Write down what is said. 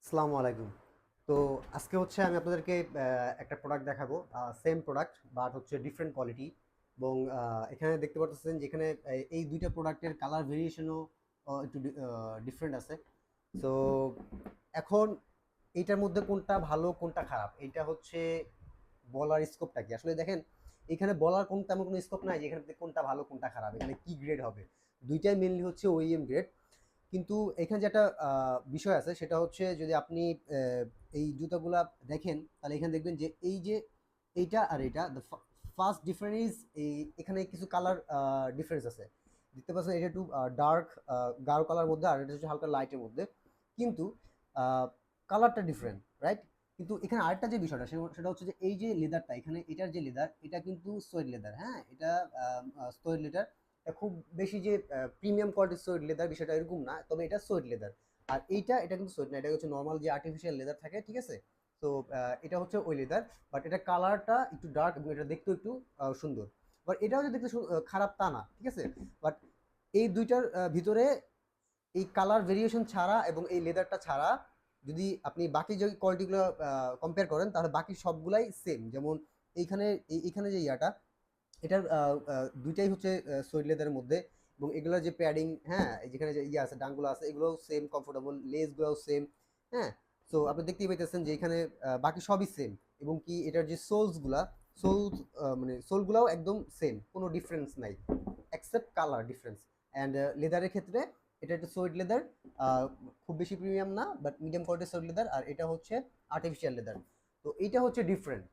আসসালামু আলাইকুম। তো আজকে হচ্ছে আমি আপনাদেরকে একটা প্রোডাক্ট দেখাবো। সেম প্রোডাক্ট বাট হচ্ছে ডিফারেন্ট কোয়ালিটি এবং এখানে দেখতে পারতেছেন যে এখানে এই ২ টা প্রোডাক্টের কালার ভেরিয়েশনও একটু ডিফারেন্ট আছে। সো এখন এইটার মধ্যে কোনটা ভালো কোনটা খারাপ এইটা হচ্ছে বলার স্কোপটা কি? আসলে দেখেন এখানে বলার তেমন কোনো স্কোপ নাই যে এখানে কোনটা ভালো কোনটা খারাপ। এখানে কি গ্রেড হবে? ২ টাই মেইনলি হচ্ছে OEM গ্রেড। কিন্তু এখানে যে একটা বিষয় আছে সেটা হচ্ছে যদি আপনি এই জুতাগুলা দেখেন তাহলে এখানে দেখবেন যে এই যে এইটা আর এটা দ্য ফার্স্ট ডিফারেন্স ইজ এখানে কিছু কালার ডিফারেন্স আছে। দেখতে পাচ্ছেন এটা একটু ডার্ক গাঢ় কালার মধ্যে আর এটা হচ্ছে হালকা লাইটের মধ্যে। কিন্তু কালারটা ডিফারেন্ট, রাইট? কিন্তু এখানে আরেকটা যে বিষয়টা সেটা হচ্ছে যে এই যে লেদারটা এখানে এটার যে লেদার এটা কিন্তু সোয়েড লেদার, হ্যাঁ? এটা সোয়েড লেদার। খুব বেশি যে প্রিমিয়াম কোয়ালিটির সোয়েড লেদার বিষয়টা এরকম না, তবে এটা সোয়েড লেদার। আর এটা কিন্তু সোয়েড না, এটা হচ্ছে নর্মাল যে আর্টিফিশিয়াল লেদার থাকে, ঠিক আছে? তো এটা হচ্ছে ওই লেদার, বাট এটা কালারটা একটু ডার্ক এবং এটা দেখতেও একটু সুন্দর। বাট এটাও যে দেখতে খারাপ তা না, ঠিক আছে? বাট এই দুইটার ভিতরে এই কালার ভেরিয়েশন ছাড়া এবং এই লেদারটা ছাড়া যদি আপনি বাকি যে কোয়ালিটিগুলো কম্পেয়ার করেন তাহলে বাকি সবগুলাই সেম। যেমন এইখানে এইখানে যে ইয়াটা এটার দুইটাই হচ্ছে সোয়েড লেদারের মধ্যে এবং এগুলোর যে প্যাডিং, হ্যাঁ, এই যেখানে যে ইয়ে আছে ডাঙ্গুলো আছে এগুলোও সেম কমফোর্টেবল, লেসগুলোও সেম, হ্যাঁ। সো আপনি দেখতেই পাইতেছেন যে এখানে বাকি সবই সেম এবং কি এটার যে সোলস মানে সোলগুলাও একদম সেম, কোনো ডিফারেন্স নাই এক্সেপ্ট কালার ডিফারেন্স। অ্যান্ড লেদারের ক্ষেত্রে এটা একটা সোয়েড লেদার, খুব বেশি প্রিমিয়াম না বাট মিডিয়াম কোয়ালিটির সোয়েড লেদার, আর এটা হচ্ছে আর্টিফিশিয়াল লেদার। তো এইটা হচ্ছে ডিফারেন্ট।